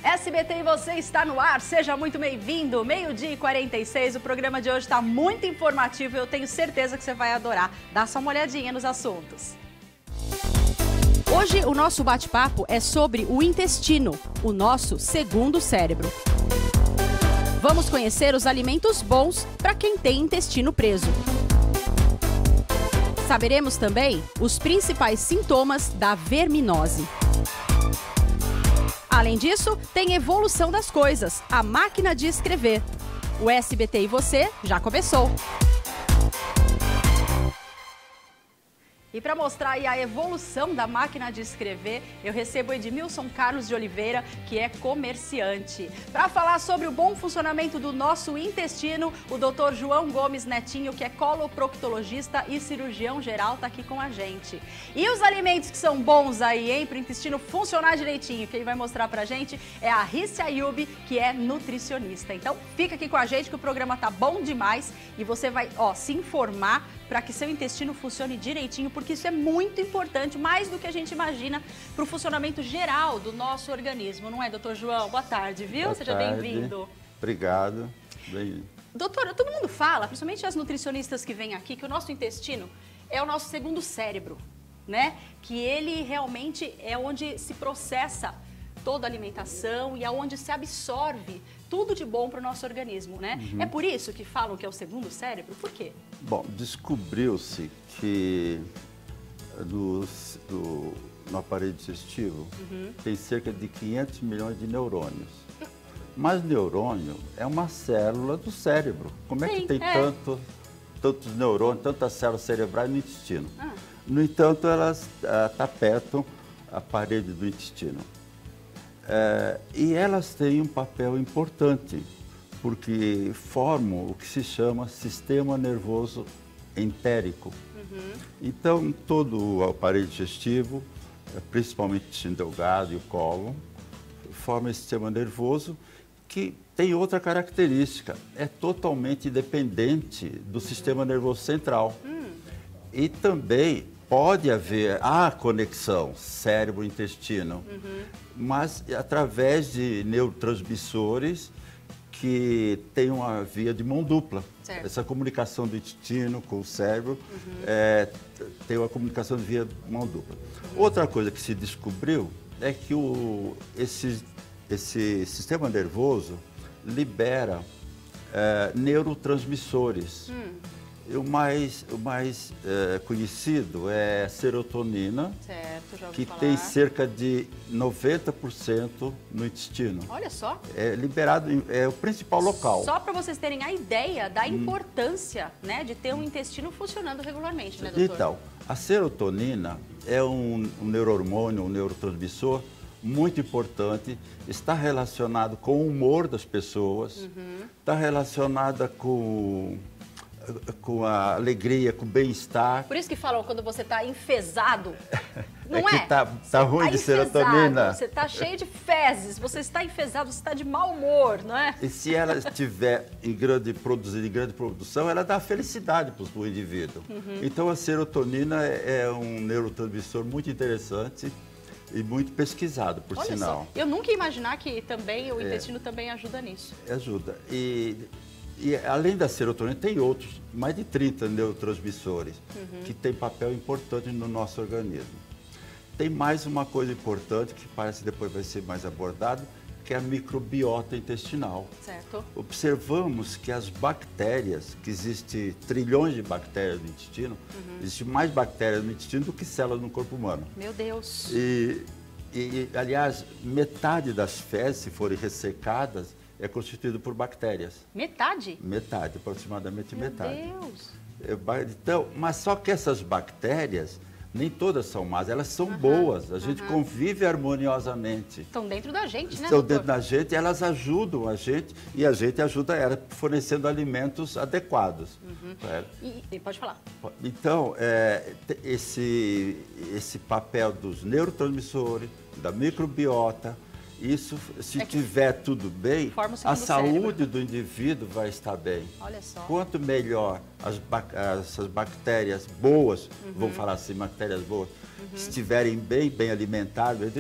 SBT e você está no ar, seja muito bem-vindo. 12h46, o programa de hoje está muito informativo e eu tenho certeza que você vai adorar. Dá só uma olhadinha nos assuntos. Hoje o nosso bate-papo é sobre o intestino, o nosso segundo cérebro. Vamos conhecer os alimentos bons para quem tem intestino preso. Saberemos também os principais sintomas da verminose. Além disso, tem evolução das coisas, a máquina de escrever. O SBT e você já começou. E para mostrar aí a evolução da máquina de escrever, eu recebo o Edmilson Carlos de Oliveira, que é comerciante. Para falar sobre o bom funcionamento do nosso intestino, o Dr. João Gomes Netinho, que é coloproctologista e cirurgião geral, está aqui com a gente. E os alimentos que são bons aí, hein, para o intestino funcionar direitinho, quem vai mostrar para a gente é a Rice Ayub, que é nutricionista. Então, fica aqui com a gente que o programa tá bom demais e você vai, se informar para que seu intestino funcione direitinho, porque isso é muito importante, mais do que a gente imagina, para o funcionamento geral do nosso organismo, não é, doutor João? Boa tarde, viu? Boa Seja tarde. bem-vindo. Obrigado. Doutora, todo mundo fala, principalmente as nutricionistas que vêm aqui, que o nosso intestino é o nosso segundo cérebro, né? Que ele realmente é onde se processa toda a alimentação e aonde se absorve tudo de bom para o nosso organismo, né? Uhum. É por isso que falam que é o segundo cérebro? Por quê? Bom, descobriu-se que no aparelho digestivo tem cerca de 500 milhões de neurônios. Mas neurônio é uma célula do cérebro. Como é que tem tantos neurônios, tantas células cerebrais no intestino? No entanto, elas tapetam a parede do intestino. E elas têm um papel importante, porque formam o que se chama sistema nervoso entérico. Então, todo o aparelho digestivo, principalmente o intestino delgado e o cólon, forma esse sistema nervoso que tem outra característica, é totalmente independente do sistema nervoso central. E também pode haver a conexão cérebro-intestino, mas através de neurotransmissores que tem uma via de mão dupla. Certo. Essa comunicação do intestino com o cérebro tem uma comunicação de via de mão dupla. Outra coisa que se descobriu é que esse sistema nervoso libera neurotransmissores. O mais conhecido é a serotonina, certo, já ouvi falar. Tem cerca de 90% no intestino. Olha só. É liberado, é o principal local. Só para vocês terem a ideia da importância, né, de ter um intestino funcionando regularmente, né, doutor? Então, a serotonina é um neurohormônio, um neurotransmissor muito importante, está relacionado com o humor das pessoas, está relacionada com a alegria, com o bem-estar. Por isso que falam quando você está enfesado, não é? Que tá ruim de serotonina. Você está cheio de fezes, você está enfesado, você está de mau humor, não é? E se ela estiver em grande produção, ela dá felicidade para o indivíduo. Então a serotonina é um neurotransmissor muito interessante e muito pesquisado, por sinal. Só, eu nunca ia imaginar que também o intestino também ajuda nisso. Ajuda. E além da serotonina, tem outros, mais de 30 neurotransmissores, que têm papel importante no nosso organismo. Tem mais uma coisa importante, que parece que depois vai ser mais abordado, que é a microbiota intestinal. Certo. Observamos que as bactérias, que existem trilhões de bactérias no intestino, existem mais bactérias no intestino do que células no corpo humano. Meu Deus! Aliás, metade das fezes, se forem ressecadas, é constituído por bactérias. Metade? Metade, aproximadamente metade. Meu Deus! Então, mas só que essas bactérias, nem todas são más, elas são boas. A gente convive harmoniosamente. Estão dentro da gente, né, Estão doutor? dentro da gente, elas ajudam a gente e a gente ajuda ela fornecendo alimentos adequados. E pode falar. Então, esse papel dos neurotransmissores, da microbiota, Isso, se tiver tudo bem, a saúde do indivíduo vai estar bem. Olha só. Quanto melhor essas bactérias boas, vamos falar assim, bactérias boas, estiverem bem alimentadas,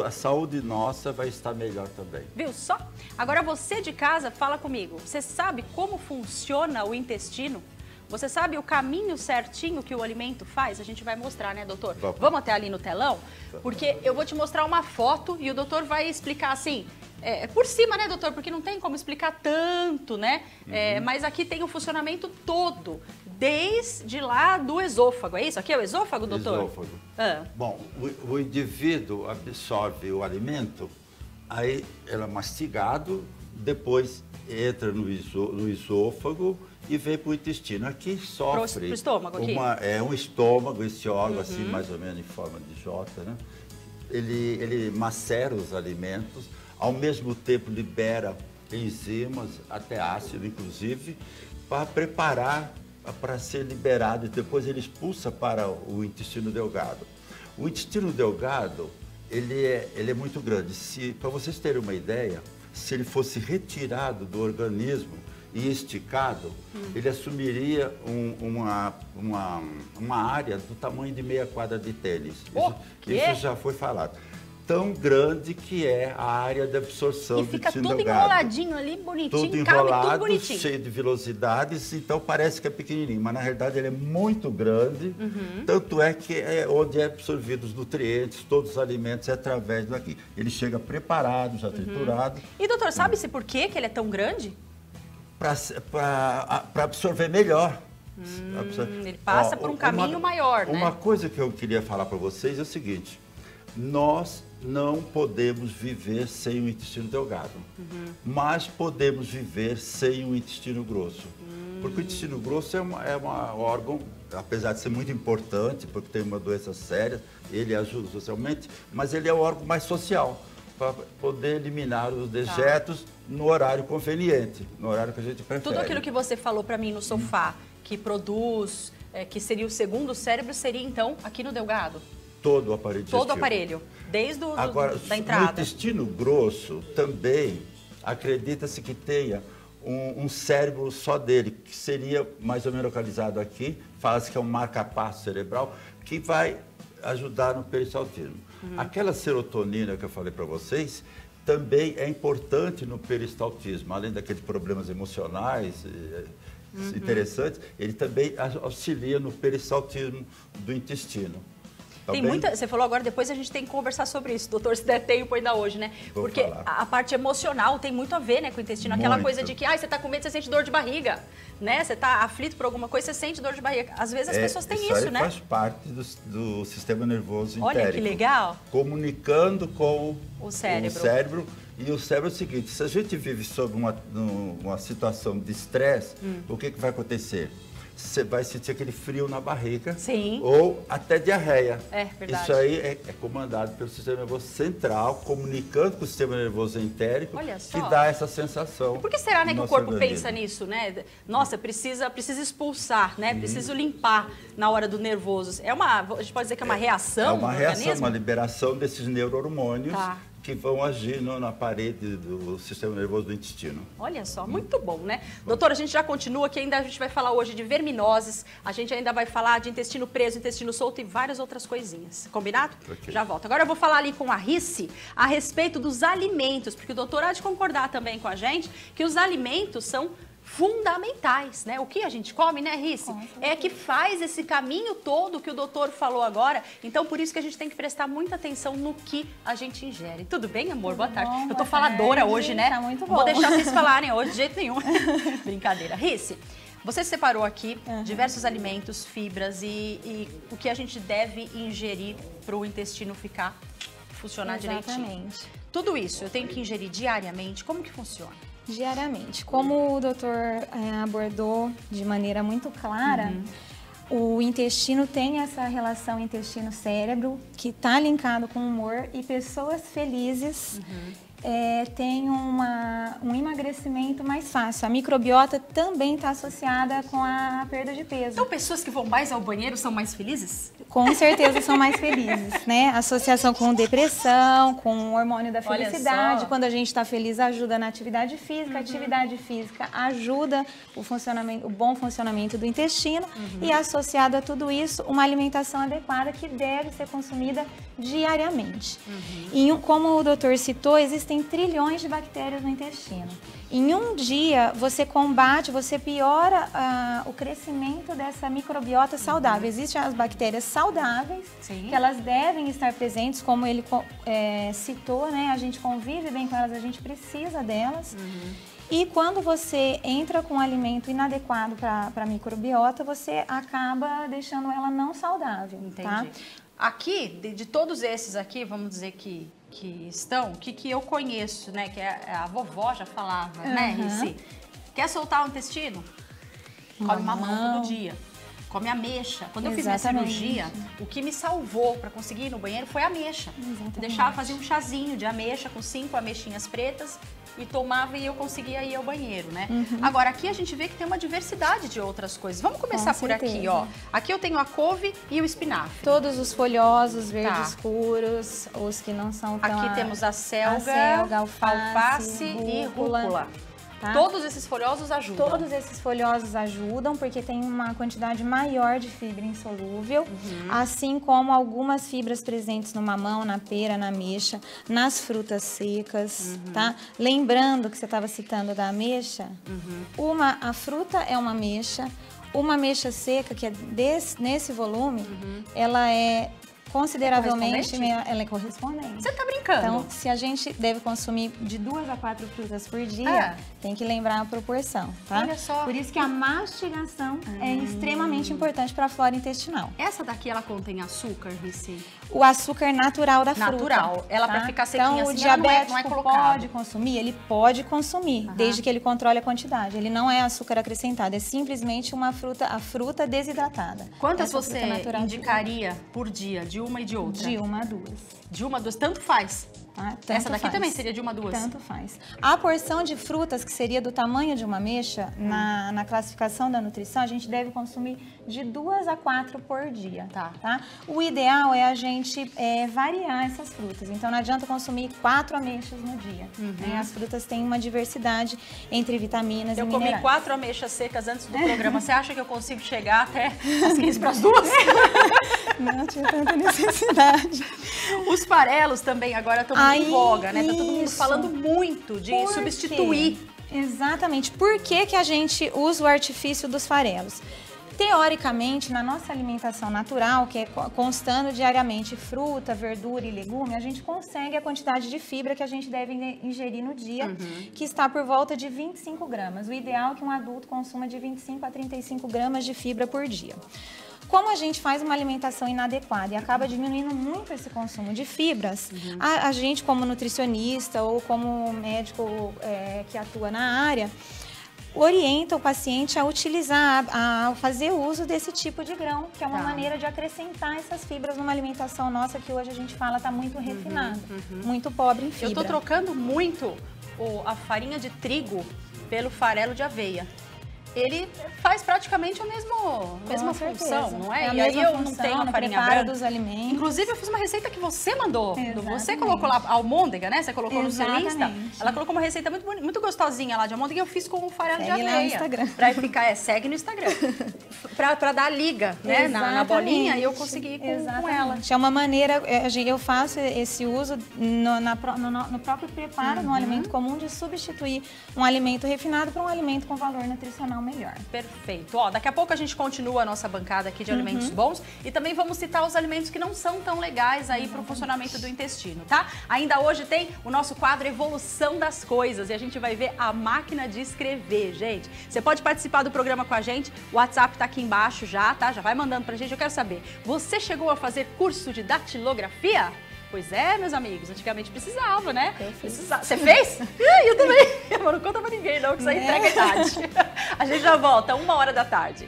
a saúde nossa vai estar melhor também. Viu só? Agora você de casa, fala comigo. Você sabe como funciona o intestino? Você sabe o caminho certinho que o alimento faz? A gente vai mostrar, né, doutor? Vamos até ali no telão? Porque eu vou te mostrar uma foto e o doutor vai explicar assim, por cima, né, doutor? Porque não tem como explicar tanto, né? Mas aqui tem o funcionamento todo, desde lá do esôfago. É isso? Aqui é o esôfago, doutor? Esôfago. Bom, o indivíduo absorve o alimento, aí ele é mastigado, depois entra no esôfago e vem para o intestino. Aqui sofre pro estômago, aqui. Um estômago, esse órgão assim, mais ou menos em forma de J, né? Ele macera os alimentos, ao mesmo tempo libera enzimas, até ácido inclusive, para preparar para ser liberado e depois ele expulsa para o intestino delgado. O intestino delgado, ele é muito grande. Para vocês terem uma ideia, se ele fosse retirado do organismo e esticado, ele assumiria uma área do tamanho de meia quadra de tênis. Isso já foi falado. Tão grande que é a área de absorção do intestino delgado. E fica tudo enroladinho ali, bonitinho, tudo enrolado, tudo bonitinho. Cheio de velocidades, então parece que é pequenininho, mas na verdade ele é muito grande, tanto é que é onde é absorvido os nutrientes, todos os alimentos, é através daqui. Ele chega preparado, já triturado. E doutor, sabe-se por que ele é tão grande? Para absorver melhor. Ele passa por um caminho maior, né? Uma coisa que eu queria falar para vocês é o seguinte, nós não podemos viver sem o intestino delgado, mas podemos viver sem o intestino grosso. Porque o intestino grosso é um órgão, apesar de ser muito importante, porque tem uma doença séria, ele ajuda socialmente, mas ele é o órgão mais social, para poder eliminar os dejetos no horário conveniente, no horário que a gente prefere. Tudo aquilo que você falou para mim no sofá, que produz, que seria o segundo cérebro, seria então aqui no delgado? Todo o aparelho digestivo. Todo o aparelho, desde Agora, da entrada. No intestino grosso também acredita-se que tenha um cérebro só dele, que seria mais ou menos localizado aqui, fala-se que é um marca-passo cerebral, que vai ajudar no peristaltismo. Aquela serotonina que eu falei para vocês também é importante no peristaltismo, além daqueles problemas emocionais interessantes, ele também auxilia no peristaltismo do intestino. Tem muita, você falou agora, depois a gente tem que conversar sobre isso, doutor, se der tempo ainda hoje, né? Porque a parte emocional tem muito a ver, né, com o intestino. Aquela coisa de que, você tá com medo, você sente dor de barriga, né? Você tá aflito por alguma coisa, você sente dor de barriga. Às vezes as pessoas têm isso, né? Faz parte do sistema nervoso entérico. Olha que legal. Comunicando com o cérebro. E o cérebro é o seguinte, se a gente vive sob uma situação de estresse, o que vai acontecer? Você vai sentir aquele frio na barriga. Sim. Ou até diarreia. É verdade. Isso aí é comandado pelo sistema nervoso central, comunicando com o sistema nervoso entérico, que dá essa sensação. E por que será, né, que o corpo pensa nisso, né? Nossa, precisa expulsar, né? Preciso limpar na hora do nervoso. A gente pode dizer que é uma reação do organismo? É uma reação, uma liberação desses neurohormônios. Que vão agir na parede do sistema nervoso do intestino. Olha só, muito bom, né? Doutor, a gente já continua, que ainda a gente vai falar hoje de verminoses, a gente ainda vai falar de intestino preso, intestino solto e várias outras coisinhas. Combinado? Okay. Já volto. Agora eu vou falar ali com a Rice a respeito dos alimentos, porque o doutor há de concordar também com a gente que os alimentos são fundamentais, né? O que a gente come, né, Rice? É que faz esse caminho todo que o doutor falou agora. Então, por isso que a gente tem que prestar muita atenção no que a gente ingere. Tudo bem, amor? Boa tarde. Eu tô faladora hoje, né? Tá muito bom. Vou deixar vocês falarem hoje de jeito nenhum. Brincadeira. Rice, você separou aqui diversos alimentos, fibras e o que a gente deve ingerir para o intestino funcionar direitinho. Tudo isso eu tenho que ingerir diariamente? Como que funciona? Diariamente. Como o doutor abordou de maneira muito clara, o intestino tem essa relação intestino-cérebro que está linkado com o humor e pessoas felizes têm um emagrecimento mais fácil. A microbiota também está associada com a perda de peso. Então, pessoas que vão mais ao banheiro são mais felizes? Com certeza são mais felizes, né? Associação com depressão, com o hormônio da felicidade. Quando a gente está feliz, ajuda na atividade física. A atividade física ajuda o bom funcionamento do intestino. E associado a tudo isso, uma alimentação adequada que deve ser consumida diariamente. E como o doutor citou, existem trilhões de bactérias no intestino. Em um dia, você piora o crescimento dessa microbiota saudável. Existem as bactérias saudáveis, que elas devem estar presentes, como ele citou, né? A gente convive bem com elas, a gente precisa delas. E quando você entra com um alimento inadequado para a microbiota, você acaba deixando ela não saudável. Entendi. Tá? Aqui, de todos esses aqui, vamos dizer que estão, que eu conheço, né? Que a vovó já falava, né, Rici? Quer soltar o intestino? Come mamão todo dia. Come ameixa. Quando eu fiz minha cirurgia, o que me salvou para conseguir ir no banheiro foi a ameixa. Eu deixava fazer um chazinho de ameixa com 5 ameixinhas pretas e tomava e eu conseguia ir ao banheiro, né? Agora, aqui a gente vê que tem uma diversidade de outras coisas. Vamos começar por aqui, ó. Aqui eu tenho a couve e o espinafre. Todos os folhosos, verdes escuros, os que não são tão... Aqui temos a selga, alface e rúcula. Tá? Todos esses folhosos ajudam? Todos esses folhosos ajudam, porque tem uma quantidade maior de fibra insolúvel, assim como algumas fibras presentes no mamão, na pera, na ameixa, nas frutas secas, tá? Lembrando que você estava citando da ameixa, a fruta é uma ameixa seca, que é nesse volume, ela é consideravelmente, ela é correspondente. Você tá brincando? Então, se a gente deve consumir de 2 a 4 frutas por dia, tem que lembrar a proporção, tá? Olha só. Por isso que a mastigação é extremamente importante para a flora intestinal. Essa daqui, ela contém açúcar, Rici? O açúcar natural da fruta. Natural. Ela tá? para ficar sequinha então, assim, o diabético não é colocado. pode consumir? Ele pode consumir, desde que ele controle a quantidade. Ele não é açúcar acrescentado, é simplesmente a fruta desidratada. Quantas você indicaria por dia? De uma e de outra? De 1 a 2. De 1 a 2, tanto faz. Tá? Essa daqui também seria de 1 a 2? Tanto faz. A porção de frutas, que seria do tamanho de uma ameixa, na classificação da nutrição, a gente deve consumir de 2 a 4 por dia. Tá? O ideal é a gente variar essas frutas. Então, não adianta consumir 4 ameixas no dia. Né? As frutas têm uma diversidade entre vitaminas e minerais. Eu comi 4 ameixas secas antes do programa. Você acha que eu consigo chegar até as 15 para as 2? Não tinha tanta necessidade. Os farelos também agora estão muito em voga, né? Tá todo mundo falando muito de substituir. Exatamente. Por que a gente usa o artifício dos farelos? Teoricamente, na nossa alimentação natural, que é constando diariamente fruta, verdura e legume, a gente consegue a quantidade de fibra que a gente deve ingerir no dia, que está por volta de 25 gramas. O ideal é que um adulto consuma de 25 a 35 gramas de fibra por dia. Como a gente faz uma alimentação inadequada e acaba diminuindo muito esse consumo de fibras, a gente, como nutricionista ou como médico que atua na área, orienta o paciente a utilizar, a fazer uso desse tipo de grão, que é uma maneira de acrescentar essas fibras numa alimentação nossa que hoje a gente fala está muito refinada, muito pobre em fibra. Eu tô trocando muito a farinha de trigo pelo farelo de aveia. Ele faz praticamente a mesma função, não é? E aí eu não tenho a farinha branca dos alimentos. Inclusive, eu fiz uma receita que você mandou. Você colocou lá a almôndega, né? Você colocou no seu Insta. Ela colocou uma receita muito gostosinha lá de almôndega e eu fiz com o farelo de aveia. Segue lá no Instagram. Pra ficar, segue no Instagram. pra dar liga, né? Na bolinha e eu consegui ir com ela. É uma maneira, eu faço esse uso no próprio preparo, no alimento comum, de substituir um alimento refinado por um alimento com valor nutricional melhor. Perfeito. Ó, daqui a pouco a gente continua a nossa bancada aqui de alimentos bons e também vamos citar os alimentos que não são tão legais aí para o funcionamento do intestino, tá? Ainda hoje tem o nosso quadro Evolução das Coisas e a gente vai ver a máquina de escrever, gente. Você pode participar do programa com a gente, o WhatsApp tá aqui embaixo já, tá? Já vai mandando pra gente, eu quero saber, você chegou a fazer curso de datilografia? Pois é, meus amigos, antigamente precisava, né? Você fez? Eu também. Mas não conta pra ninguém, não, que isso aí entrega a idade. A gente já volta, 13h.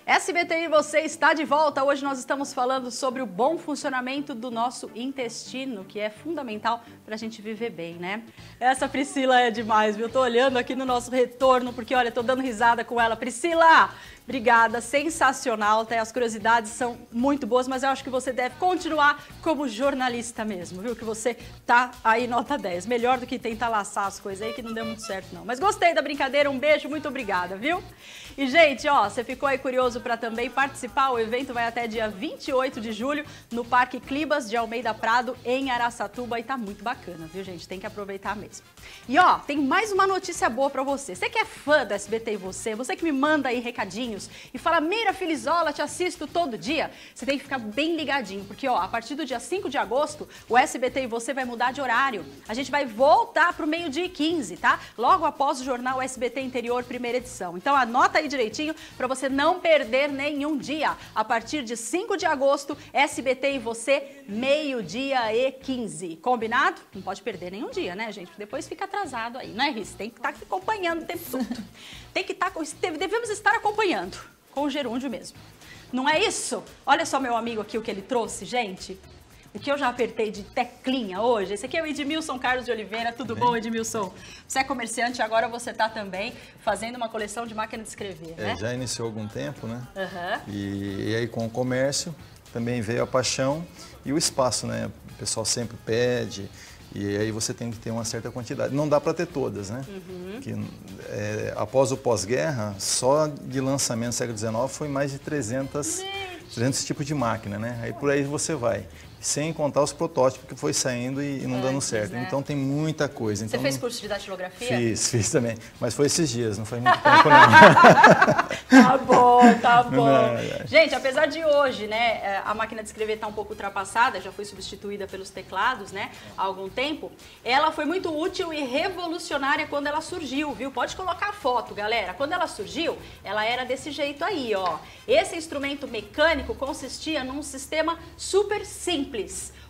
SBT e você está de volta. Hoje nós estamos falando sobre o bom funcionamento do nosso intestino, que é fundamental para a gente viver bem, né? Essa Priscila é demais, viu? Eu tô olhando aqui no nosso retorno, porque olha, tô dando risada com ela. Priscila, Obrigada, sensacional, tá? As curiosidades são muito boas, mas eu acho que você deve continuar como jornalista mesmo, viu? Que você tá aí nota 10. Melhor do que tentar laçar as coisas aí, que não deu muito certo, não. Mas gostei da brincadeira, um beijo, muito obrigada, viu? E, gente, ó, você ficou aí curioso para também participar? O evento vai até dia 28 de julho no Parque Clibas de Almeida Prado, em Araçatuba, e tá muito bacana, viu, gente? Tem que aproveitar mesmo. E, ó, tem mais uma notícia boa para você. Você que é fã do SBT e você que me manda aí recadinhos e fala, Mira Filizola, te assisto todo dia, você tem que ficar bem ligadinho, porque, ó, a partir do dia 5 de agosto, o SBT e você vai mudar de horário. A gente vai voltar pro 12h15, tá? Logo após o jornal SBT Interior, primeira edição. Então, anota aí direitinho para você não perder nenhum dia. A partir de 5 de agosto, SBT e você, 12h15. Combinado? Não pode perder nenhum dia, né, gente? Depois fica atrasado aí, não é, Riz? Tem que estar acompanhando o tempo todo. Tem que estar, devemos estar acompanhando, com o gerúndio mesmo. Não é isso? Olha só meu amigo aqui o que ele trouxe, gente. O que eu já apertei de teclinha hoje. Esse aqui é o Edmilson Carlos de Oliveira. Tudo bom, Edmilson? Você é comerciante, agora você está também fazendo uma coleção de máquina de escrever, né? Já iniciou há algum tempo, né? Uhum. E aí com o comércio também veio a paixão e o espaço, né? O pessoal sempre pede. E aí você tem que ter uma certa quantidade. Não dá para ter todas, né? Uhum. Que, após o pós-guerra, só de lançamento no século XIX foi mais de 300 tipos de máquina, né? Aí por aí você vai. Sem contar os protótipos que foi saindo e não dando certo. Né? Então tem muita coisa. Então, você fez curso de datilografia? Fiz também. Mas foi esses dias, não foi muito tempo não. Tá bom, tá bom. Não. Gente, apesar de hoje, né, a máquina de escrever tá um pouco ultrapassada, já foi substituída pelos teclados, né, há algum tempo, ela foi muito útil e revolucionária quando ela surgiu, viu? Pode colocar a foto, galera. Quando ela surgiu, ela era desse jeito aí, ó. Esse instrumento mecânico consistia num sistema super simples,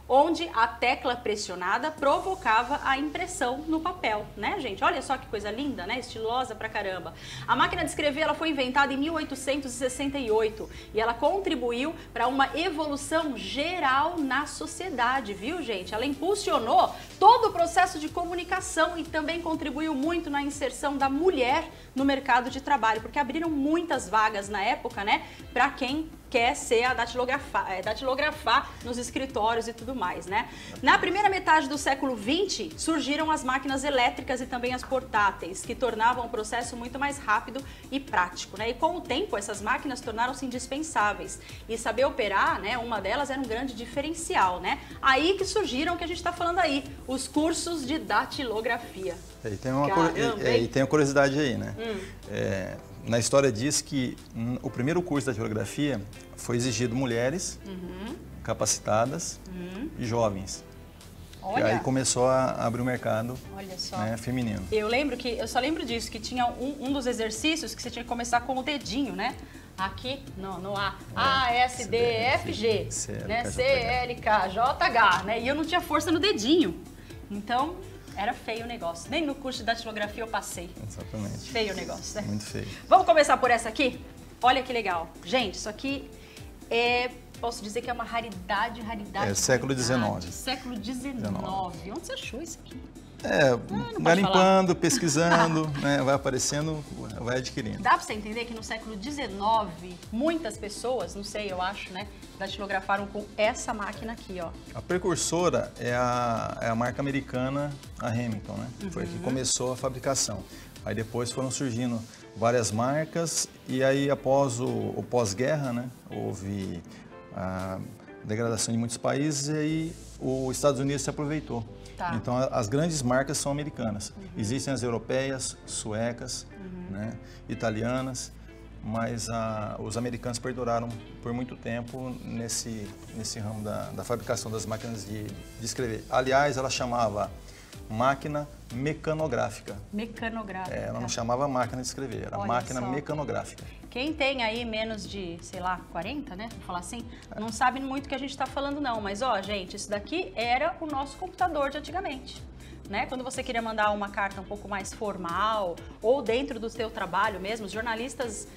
onde a tecla pressionada provocava a impressão no papel, né, gente? Olha só que coisa linda, né? Estilosa pra caramba. A máquina de escrever, ela foi inventada em 1868 e ela contribuiu para uma evolução geral na sociedade, viu, gente? Ela impulsionou todo o processo de comunicação e também contribuiu muito na inserção da mulher no mercado de trabalho, porque abriram muitas vagas na época, né, para quem quer ser a datilografar nos escritórios e tudo mais, né? Na primeira metade do século XX, surgiram as máquinas elétricas e também as portáteis, que tornavam o processo muito mais rápido e prático, né? E com o tempo, essas máquinas tornaram-se indispensáveis. E saber operar, né, uma delas era um grande diferencial, né? Aí que surgiram o que a gente está falando aí, os cursos de datilografia. E tem uma curiosidade aí, né? Na história diz que o primeiro curso da datilografia foi exigido mulheres capacitadas e jovens. Olha. E aí começou a abrir o mercado, né, feminino. Eu só lembro disso, que tinha um dos exercícios que você tinha que começar com o dedinho, né? Aqui, no A, A, S, D, F, G, né? C, L, K, J, H, né? E eu não tinha força no dedinho. Então, era feio o negócio. Nem no curso de datilografia eu passei. Exatamente. Feio o negócio, né? Muito feio. Vamos começar por essa aqui? Olha que legal. Gente, isso aqui posso dizer que é uma raridade. Século XIX. Século XIX. Onde você achou isso aqui? Garimpando, pesquisando, né, vai aparecendo, vai adquirindo. Dá pra você entender que no século XIX, muitas pessoas, não sei, eu acho, né, datilografaram com essa máquina aqui, ó. A precursora é a marca americana, a Remington, né? Foi que começou a fabricação. Aí depois foram surgindo várias marcas e aí após o pós-guerra, né, houve a degradação de muitos países e aí os Estados Unidos se aproveitou. Tá. Então as grandes marcas são americanas. Existem as europeias, suecas, né, italianas, mas os americanos perduraram por muito tempo nesse ramo da fabricação das máquinas de escrever. Aliás, ela chamava máquina mecanográfica. Mecanográfica. Ela não chamava máquina de escrever, era máquina mecanográfica. Quem tem aí menos de, sei lá, 40, né, vou falar assim, não sabe muito o que a gente está falando não, mas ó, gente, isso daqui era o nosso computador de antigamente. Né? Quando você queria mandar uma carta um pouco mais formal ou dentro do seu trabalho mesmo, os jornalistas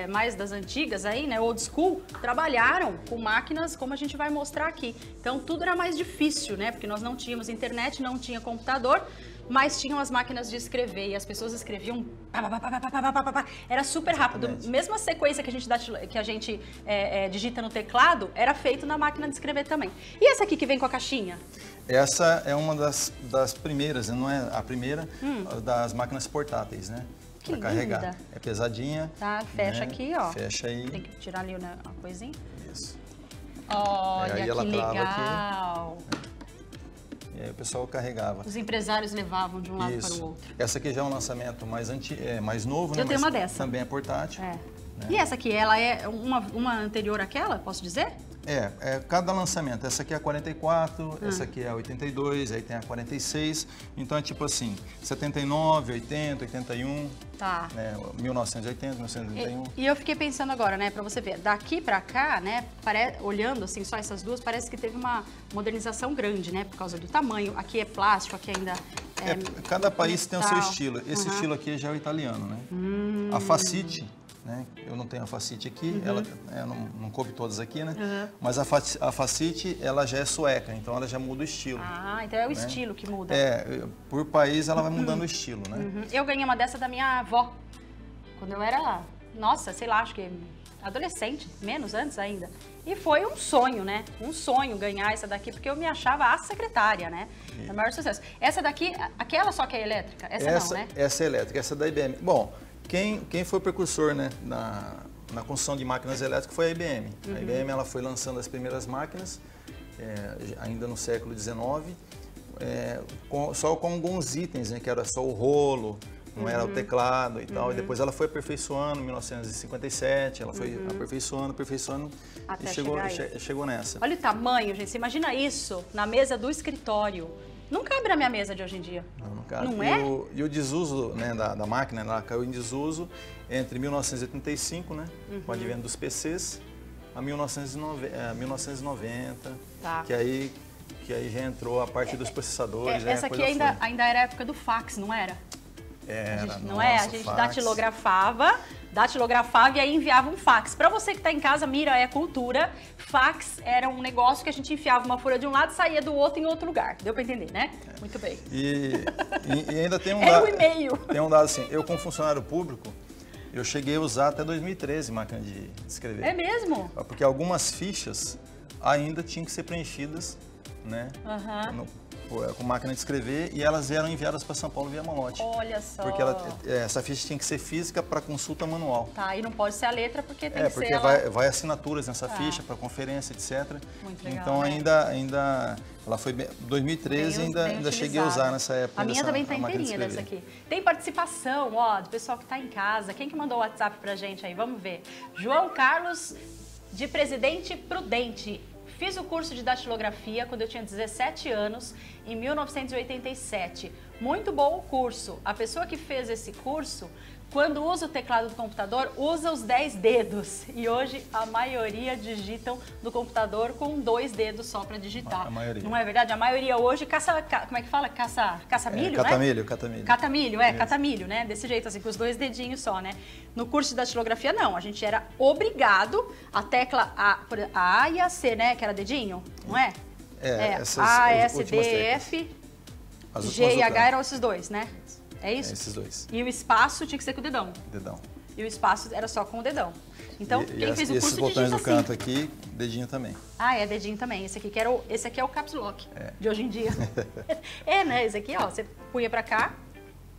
mais das antigas aí, né, old school, trabalharam com máquinas como a gente vai mostrar aqui. Então tudo era mais difícil, né, porque nós não tínhamos internet, não tinha computador, mas tinham as máquinas de escrever e as pessoas escreviam... Era super rápido. Exatamente. Mesma sequência que a gente digita no teclado, era feito na máquina de escrever também. E essa aqui que vem com a caixinha? Essa é uma das primeiras, não é a primeira, das máquinas portáteis, né? Que Para carregar. linda. É pesadinha. Tá, fecha né? aqui, ó. Fecha aí. Tem que tirar ali uma coisinha. Isso. Olha, Aí que ela trava legal. E aí o pessoal carregava. Os empresários levavam de um lado para o Isso. outro. Essa aqui já é um lançamento mais novo, né? Eu tenho Mas uma dessa. Também é portátil. É. Né? E essa aqui, ela é uma anterior àquela, posso dizer? Cada lançamento. Essa aqui é a 44, essa aqui é a 82, aí tem a 46. Então é tipo assim, 79, 80, 81, Tá. né, 1980, 1981. E eu fiquei pensando agora, né, pra você ver, daqui pra cá, né, olhando assim só essas duas, parece que teve uma modernização grande, né, por causa do tamanho. Aqui é plástico, aqui ainda Cada país tem o seu metal. estilo. Esse estilo aqui já é o italiano, né? A Facite, né? Eu não tenho a Facite aqui, ela não coube todas aqui, né? Mas a Facite, ela já é sueca, então ela já muda o estilo. Ah, então é o estilo que muda. Por país ela vai mudando o estilo, né? Eu ganhei uma dessa da minha avó, quando eu era, nossa, sei lá, acho que adolescente, menos antes ainda. E foi um sonho, né? Um sonho ganhar essa daqui, porque eu me achava a secretária, né? É o maior sucesso. Essa daqui, aquela só que é elétrica? Essa não, né? Essa é elétrica, essa é da IBM. Bom, quem foi precursor, né, na construção de máquinas elétricas foi a IBM. A IBM ela foi lançando as primeiras máquinas, ainda no século XIX, só com alguns itens, né, que era só o rolo, não era o teclado e tal. E depois ela foi aperfeiçoando, em 1957, ela foi aperfeiçoando Até e chegou nessa. Olha o tamanho, gente. Você imagina isso na mesa do escritório. Não cabe na minha mesa de hoje em dia. Não cabe. Não é? E o desuso, né, da máquina, ela caiu em desuso entre 1985, né, com o advento dos PCs, a 1990, Tá. que aí já entrou a parte dos processadores. Essa aqui ainda era a época do fax, não era? Era, Não é? A gente datilografava e aí enviava um fax. Para você que está em casa, mira é cultura. Fax era um negócio que a gente enfiava uma folha de um lado e saía do outro em outro lugar. Deu para entender, né? Muito bem. E ainda tem um Era dado. um e-mail. Tem um dado assim, eu como funcionário público, eu cheguei a usar até 2013 máquina de escrever. É mesmo? Porque algumas fichas ainda tinham que ser preenchidas, né? Com máquina de escrever, e elas eram enviadas para São Paulo via malote. Olha só. Porque essa ficha tinha que ser física para consulta manual. Tá, e não pode ser a letra porque tem que Porque ser ela... vai assinaturas nessa ficha para conferência, etc. Muito legal, então né? ainda ela foi 2013 bem ainda cheguei a usar nessa época. A minha também tá máquina de inteirinha dessa escrever. aqui. Tem participação, ó, do pessoal que tá em casa. Quem que mandou o WhatsApp pra gente aí? Vamos ver. João Carlos, de Presidente Prudente. Fiz o curso de datilografia quando eu tinha 17 anos, em 1987. Muito bom o curso. A pessoa que fez esse curso, quando usa o teclado do computador, usa os 10 dedos. E hoje a maioria digitam no computador com 2 dedos só para digitar. A maioria. Não é verdade? A maioria hoje como é que fala? Caça-milho, né? Catamilho. Catamilho, catamilho, né? Desse jeito, assim, com os 2 dedinhos só, né? No curso de datilografia, não. A gente era obrigado, a tecla A e a C, né? Que era dedinho, não é? A, S, D, F, G e H eram esses 2, né? É isso? Esses 2. E o espaço tinha que ser com o dedão. Dedão. E o espaço era só com o dedão. Então, quem fez o esses curso botões digita do canto assim. aqui, dedinho também. Ah, é dedinho também. Esse aqui, esse aqui é o caps lock de hoje em dia. Né? Esse aqui, ó, você punha pra cá,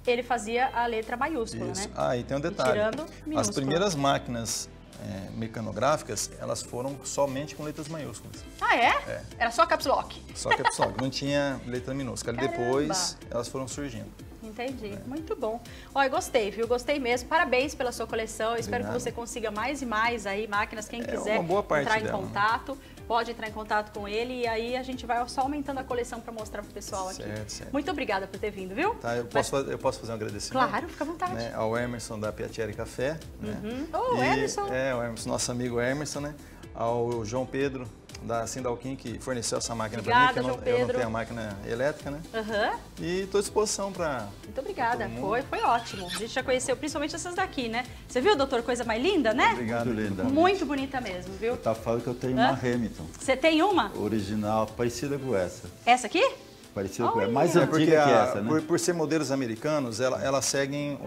ele fazia a letra maiúscula, Isso. né? E tem um detalhe. Tirando minúscula. As primeiras máquinas mecanográficas, elas foram somente com letras maiúsculas. Ah, é? Era só caps lock. Só caps lock, não tinha letra minúscula. Caramba. Depois, elas foram surgindo. Entendi. Muito bom. Olha, gostei, viu? Gostei mesmo. Parabéns pela sua coleção. Eu espero que você consiga mais e mais aí máquinas. Quem quiser uma boa parte entrar em dela, contato, pode entrar em contato com ele e aí a gente vai só aumentando a coleção para mostrar pro pessoal aqui. Certo. Muito obrigada por ter vindo, viu? Tá, eu posso fazer um agradecimento? Claro, fica à vontade. Né, ao Emerson da Piatieri Café. Né? Oh, Emerson. O Emerson, nosso amigo Emerson, né? Ao João Pedro da Sindalquim, que forneceu essa máquina para mim, que eu não tenho a máquina elétrica, né? E estou à disposição para... Muito obrigada, foi ótimo. A gente já conheceu principalmente essas daqui, né? Você viu, doutor, coisa mais linda, né? Obrigado, linda. Muito bonita mesmo, viu? Eu tava falando que eu tenho uma Hamilton. Você tem uma? Original, parecida com essa. Essa aqui? Parecido com Olha. é mais É antiga porque que essa, né? por ser modelos americanos, elas seguem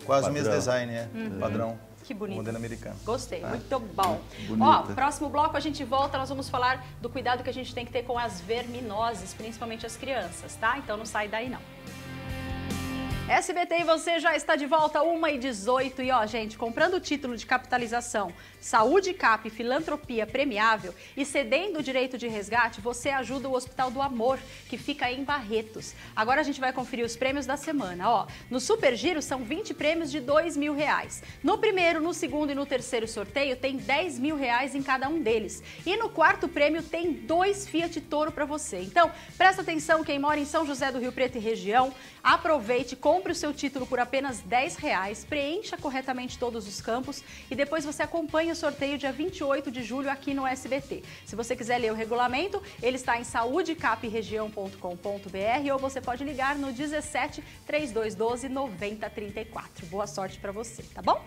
quase o mesmo Padrão. design, padrão. Que bonito. O modelo americano. Gostei, muito bom. Bonita. Ó, próximo bloco a gente volta, nós vamos falar do cuidado que a gente tem que ter com as verminoses, principalmente as crianças, tá? Então não sai daí não. SBT e você já está de volta, 1h18. E ó, gente, comprando o título de capitalização Saúde Cap Filantropia Premiável e cedendo o direito de resgate, você ajuda o Hospital do Amor, que fica em Barretos. Agora a gente vai conferir os prêmios da semana. Ó, no Super Giro são 20 prêmios de R$2.000. No primeiro, no segundo e no terceiro sorteio tem R$10.000 em cada um deles. E no quarto prêmio tem 2 Fiat Toro para você. Então, presta atenção, quem mora em São José do Rio Preto e região, aproveite, compre o seu título por apenas R$10, preencha corretamente todos os campos e depois você acompanha o sorteio dia 28 de julho aqui no SBT. Se você quiser ler o regulamento, ele está em saudecapregião.com.br ou você pode ligar no 17 3212 9034. Boa sorte para você, tá bom?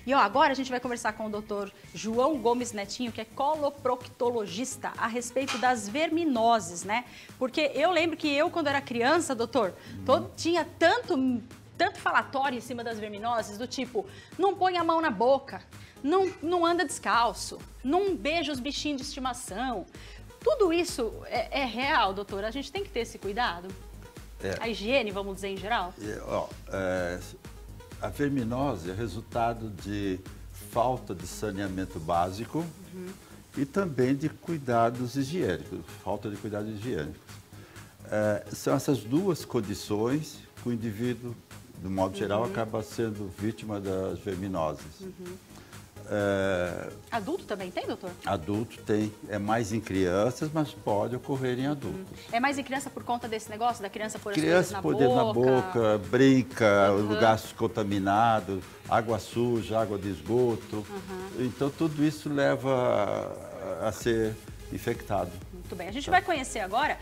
E ó, agora a gente vai conversar com o Dr. João Gomes Netinho, que é coloproctologista, a respeito das verminoses, né? Porque eu lembro que eu, quando era criança, doutor, tinha tanto falatório em cima das verminoses, do tipo, não põe a mão na boca, não anda descalço, não beija os bichinhos de estimação. Tudo isso é real, doutor? A gente tem que ter esse cuidado? A higiene, vamos dizer, em geral? A verminose é resultado de falta de saneamento básico e também de cuidados higiênicos, falta de cuidados higiênicos. São essas duas condições que o indivíduo, de modo geral, acaba sendo vítima das verminoses. Adulto também tem, doutor? Adulto tem, é mais em crianças, mas pode ocorrer em adultos. É mais em criança por conta desse negócio, da criança pôr as coisas Criança na põe boca? dedo na boca, brinca, lugares contaminados, água suja, água de esgoto. Então, tudo isso leva a ser infectado. Muito bem. A gente vai conhecer agora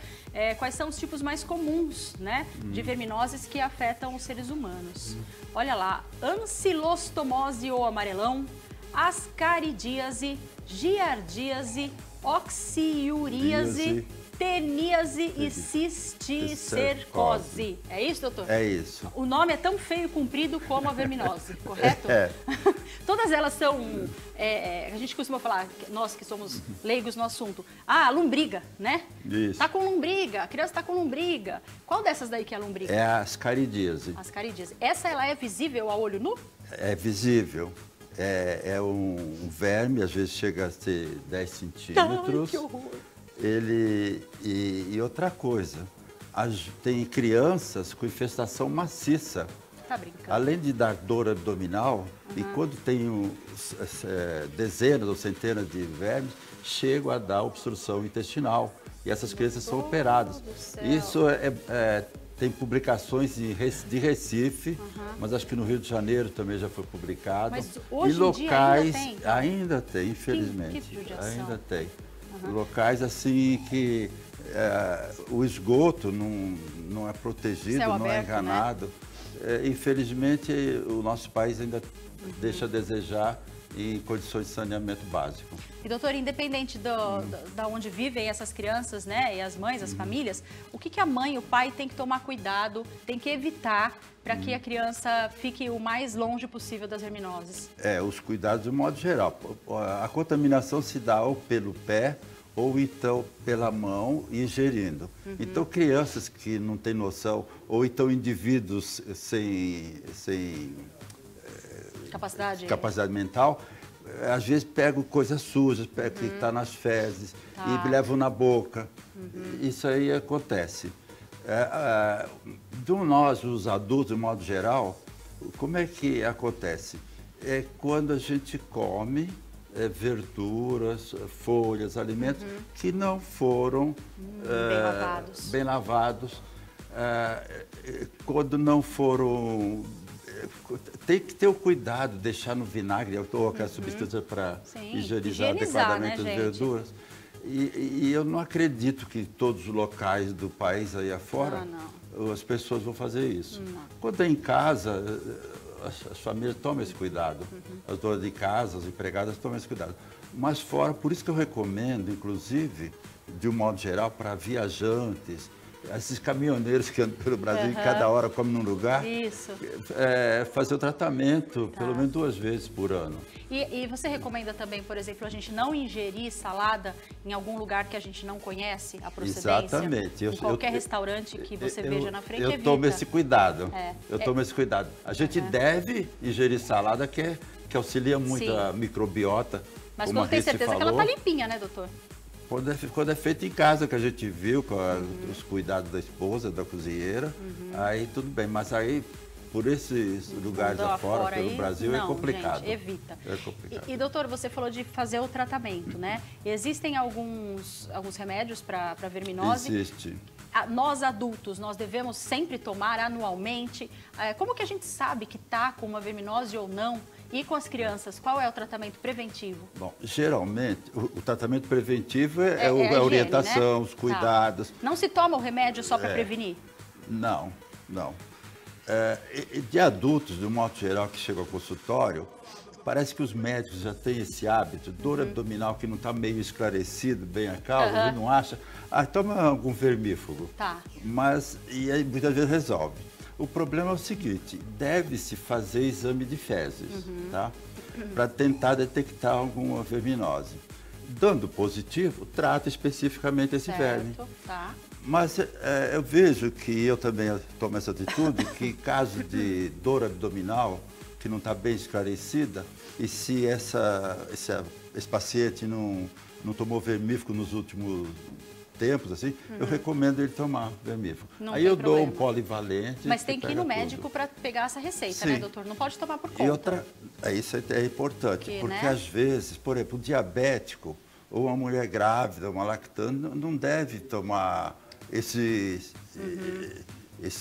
quais são os tipos mais comuns, né, de verminoses que afetam os seres humanos. Olha lá, ancilostomose ou amarelão, ascaridíase, giardíase, oxiuríase, teníase e cisticercose. É isso, doutor? É isso. O nome é tão feio e comprido como a verminose, correto? Todas elas são, a gente costuma falar, nós que somos leigos no assunto, lombriga, né? Isso. Tá com lombriga, a criança tá com lombriga. Qual dessas daí que é a lombriga? É a ascaridíase. Ascaridíase. Essa, ela é visível a olho nu? É visível. É um verme, às vezes chega a ser 10 centímetros. Ai, que horror. E outra coisa, tem crianças com infestação maciça. Tá brincando. Além de dar dor abdominal, e quando tem dezenas ou centenas de vermes, chegam a dar obstrução intestinal. E essas crianças são operadas. Isso tem publicações de Recife, mas acho que no Rio de Janeiro também já foi publicado. Mas hoje e locais em dia ainda tem, infelizmente. Que judiação. Ainda tem. Locais assim que o esgoto não é protegido, Céu não aberto, é enganado. Infelizmente, o nosso país ainda deixa a desejar em condições de saneamento básico. E, doutor, independente da onde vivem essas crianças, né, e as mães, as famílias, o que a mãe e o pai tem que tomar cuidado, tem que evitar para que a criança fique o mais longe possível das verminoses? Os cuidados de modo geral. A contaminação se dá ou pelo pé ou então pela mão e ingerindo. Então, crianças que não têm noção, ou então indivíduos sem capacidade mental, às vezes pegam coisas sujas, que está nas fezes, e levam na boca. Isso aí acontece. Nós, os adultos, de modo geral, como é que acontece? É quando a gente come verduras, folhas, alimentos que não foram bem lavados. Quando não foram... Tem que ter o cuidado de deixar no vinagre ou aquela substância para higienizar adequadamente, né, as verduras. E eu não acredito que todos os locais do país aí afora as pessoas vão fazer isso. Quando é em casa, as famílias tomam esse cuidado. As donas de casa, as empregadas tomam esse cuidado. Mas fora, por isso que eu recomendo, inclusive, de um modo geral, para viajantes, esses caminhoneiros que andam pelo Brasil, cada hora comem num lugar, Isso. Fazer o tratamento pelo menos 2 vezes por ano. E você recomenda também, por exemplo, a gente não ingerir salada em algum lugar que a gente não conhece a procedência? Exatamente. Em qualquer restaurante que você veja na frente, eu tomo esse cuidado. Eu tomo esse cuidado. A gente deve ingerir salada que auxilia muito Sim. a microbiota. Mas como quando tem certeza falou, que ela está limpinha, né, doutor? Quando é feito em casa, que a gente viu, com os cuidados da esposa, da cozinheira, aí tudo bem. Mas aí, por esses lugares afora, pelo Brasil, é complicado. Gente, evita. É complicado. E, doutor, você falou de fazer o tratamento, né? Existem alguns remédios para verminose? Existe. Nós adultos, nós devemos sempre tomar anualmente. Como que a gente sabe que está com uma verminose ou não? E com as crianças, qual é o tratamento preventivo? Bom, geralmente, o tratamento preventivo é a a higiene, orientação, né? os cuidados. Tá. Não se toma o remédio só para prevenir? Não. De adultos, de um modo geral, que chegam ao consultório, parece que os médicos já têm esse hábito, dor abdominal que não está meio esclarecido bem a causa, ele não acha, toma algum vermífugo. Tá. E aí muitas vezes resolve. O problema é o seguinte, deve-se fazer exame de fezes, tá? Para tentar detectar alguma verminose. Dando positivo, trata especificamente esse verme. Tá. Mas eu vejo que eu também tomo essa atitude, que caso de dor abdominal, que não está bem esclarecida, e se esse paciente não tomou vermífugo nos últimos tempos, assim, eu recomendo ele tomar vermífugo. Aí eu dou um polivalente. Mas tem que ir no médico para pegar essa receita, né, doutor? Não pode tomar por conta. E outra, isso é importante, porque às vezes, por exemplo, o diabético ou uma mulher grávida, uma lactante, não deve tomar esse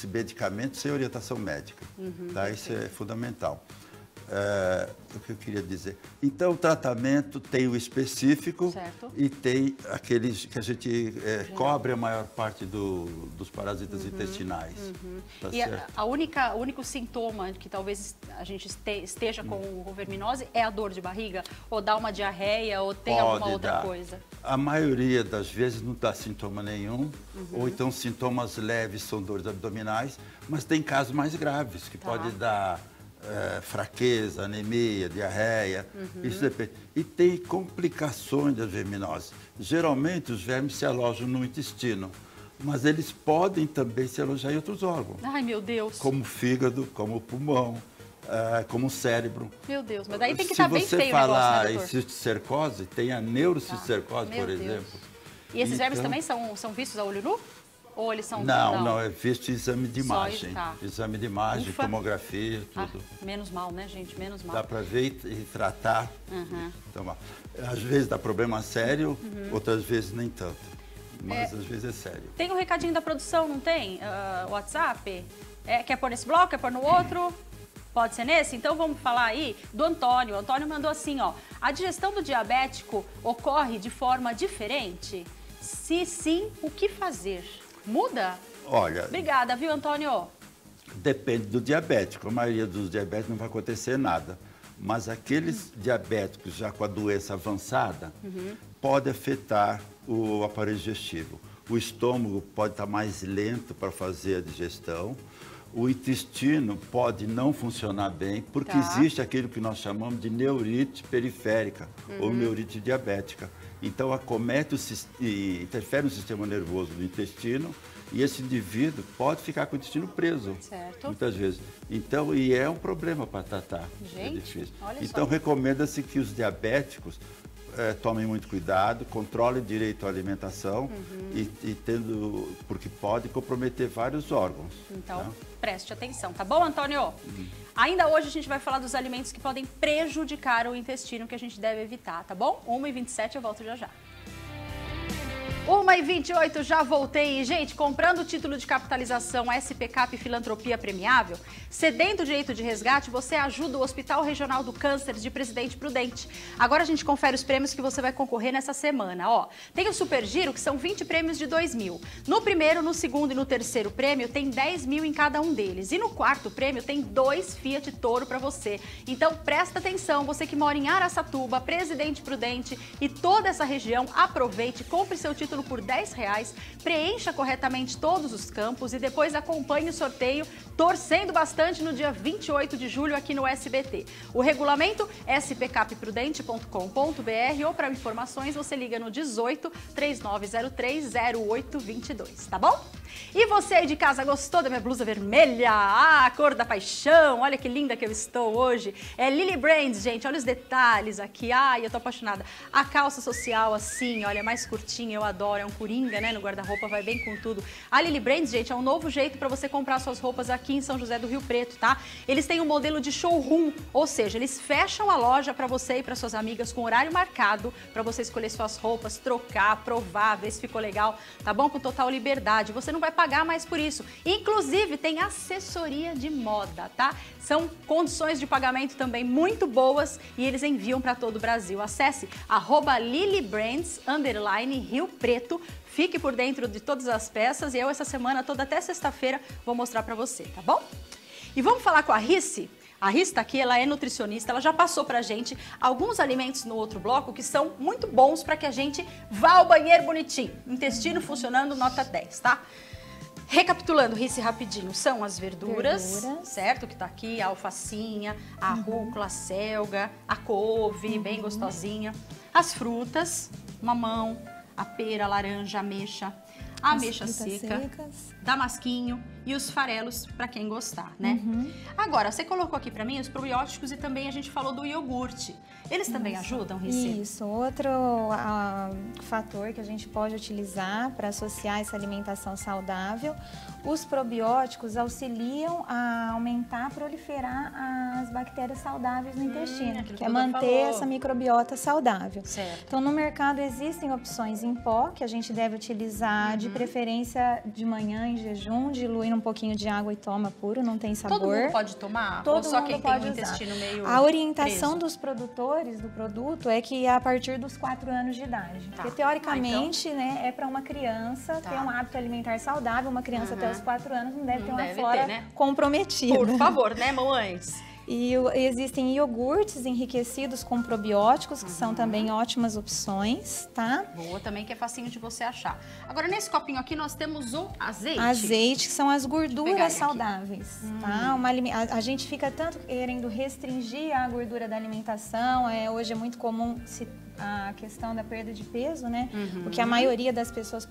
medicamento sem orientação médica. Tá? Isso é fundamental. O que eu queria dizer? Então, o tratamento tem o específico e tem aqueles que a gente cobre a maior parte dos parasitas intestinais. Tá certo? O único sintoma que talvez a gente esteja com verminose é a dor de barriga? Ou dá uma diarreia, ou tem alguma outra coisa? A maioria das vezes não dá sintoma nenhum, ou então sintomas leves são dores abdominais, mas tem casos mais graves que pode dar fraqueza, anemia, diarreia, isso depende. E tem complicações da verminose. Geralmente os vermes se alojam no intestino, mas eles podem também se alojar em outros órgãos. Ai, meu Deus! Como o fígado, como o pulmão, como o cérebro. Meu Deus, mas daí tem que estar bem feio o negócio, Se você falar né, em doutor? cisticercose, tem a neurocisticercose, por exemplo. E esses vermes também são vistos a olho nu? Ou eles são... Não, é visto exame de imagem. Tá. Exame de imagem, tomografia, tudo. Menos mal, né, gente? Menos mal. Dá para ver e tratar. Então, às vezes dá problema sério, outras vezes nem tanto. Mas às vezes é sério. Tem um recadinho da produção, não tem? WhatsApp? Quer pôr nesse bloco? Quer pôr no outro? Pode ser nesse? Então vamos falar aí do Antônio. O Antônio mandou assim, ó. A digestão do diabético ocorre de forma diferente? Se sim, o que fazer? Muda? Olha... Obrigada, viu, Antônio? Depende do diabético. A maioria dos diabéticos não vai acontecer nada. Mas aqueles diabéticos já com a doença avançada, pode afetar o aparelho digestivo. O estômago pode estar mais lento para fazer a digestão. O intestino pode não funcionar bem, porque existe aquilo que nós chamamos de neurite periférica ou neurite diabética. Então, acomete e interfere no sistema nervoso do intestino e esse indivíduo pode ficar com o intestino preso, muitas vezes. Então, e é um problema para tratar. Gente, é difícil. Então, recomenda-se que os diabéticos tomem muito cuidado, controlem direito à alimentação porque pode comprometer vários órgãos. Então, preste atenção, tá bom, Antônio? Ainda hoje a gente vai falar dos alimentos que podem prejudicar o intestino, que a gente deve evitar, tá bom? 1h27, eu volto já já. 1h28, já voltei. E, gente, comprando o título de capitalização SPCap Filantropia Premiável, cedendo o direito de resgate, você ajuda o Hospital Regional do Câncer de Presidente Prudente. Agora a gente confere os prêmios que você vai concorrer nessa semana. Ó, tem o Super Giro, que são 20 prêmios de 2 mil. No primeiro, no segundo e no terceiro prêmio, tem 10 mil em cada um deles. E no quarto prêmio, tem 2 Fiat Toro para você. Então, presta atenção, você que mora em Araçatuba, Presidente Prudente e toda essa região, aproveite, compre seu título título por R$10, preencha corretamente todos os campos e depois acompanhe o sorteio, torcendo bastante no dia 28 de julho aqui no SBT. O regulamento é spcapprudente.com.br ou para informações você liga no 18 3903 0822, tá bom? E você aí de casa gostou da minha blusa vermelha? Ah, a cor da paixão, olha que linda que eu estou hoje. É Lily Brands, gente, olha os detalhes aqui. Ai, eu tô apaixonada. A calça social assim, olha, mais curtinha, eu adoro, é um coringa, né, no guarda-roupa, vai bem com tudo. A Lily Brands, gente, é um novo jeito para você comprar suas roupas aqui em São José do Rio Preto, tá? Eles têm um modelo de showroom, ou seja, eles fecham a loja para você e para suas amigas com horário marcado, para você escolher suas roupas, trocar, provar, ver se ficou legal, tá bom? Com total liberdade. Você não vai pagar mais por isso. Inclusive, tem assessoria de moda, tá? São condições de pagamento também muito boas e eles enviam para todo o Brasil. Acesse @lilybrands_Rio Preto. Fique por dentro de todas as peças e eu essa semana toda até sexta-feira vou mostrar para você, tá bom? E vamos falar com a Rice? A Rice tá aqui, ela é nutricionista, ela já passou pra gente alguns alimentos no outro bloco que são muito bons para que a gente vá ao banheiro bonitinho. Intestino funcionando, nota 10, tá? Recapitulando, Rice, rapidinho, são as verduras, certo? Que tá aqui, a alfacinha, a rúcula, a selga, a couve, bem gostosinha. As frutas, mamão, a pera, a laranja, a ameixa, a ameixa seca, damasquinho e os farelos, para quem gostar, né? Agora, você colocou aqui para mim os probióticos e também a gente falou do iogurte. Eles também ajudam, Rice? Isso, outro fator que a gente pode utilizar para associar essa alimentação saudável, os probióticos auxiliam a aumentar, proliferar as bactérias saudáveis no intestino, que é manter essa microbiota saudável. Certo. Então, no mercado existem opções em pó, que a gente deve utilizar de preferência de manhã em jejum, dilui um pouquinho de água e toma puro, não tem sabor. Todo mundo pode tomar? Todo ou só mundo quem pode tem o usar. intestino meio A orientação preso? dos produtores do produto é que a partir dos 4 anos de idade. Tá. Porque teoricamente, né, é para uma criança ter um hábito alimentar saudável, uma criança até os 4 anos não deve ter uma flora comprometida. Por favor, né, mamães? E existem iogurtes enriquecidos com probióticos, que são também ótimas opções, tá? Boa também, que é facinho de você achar. Agora, nesse copinho aqui, nós temos o azeite. Azeite, que são as gorduras aqui. saudáveis, tá? A gente fica tanto querendo restringir a gordura da alimentação, hoje é muito comum a questão da perda de peso, né? O que a maioria das pessoas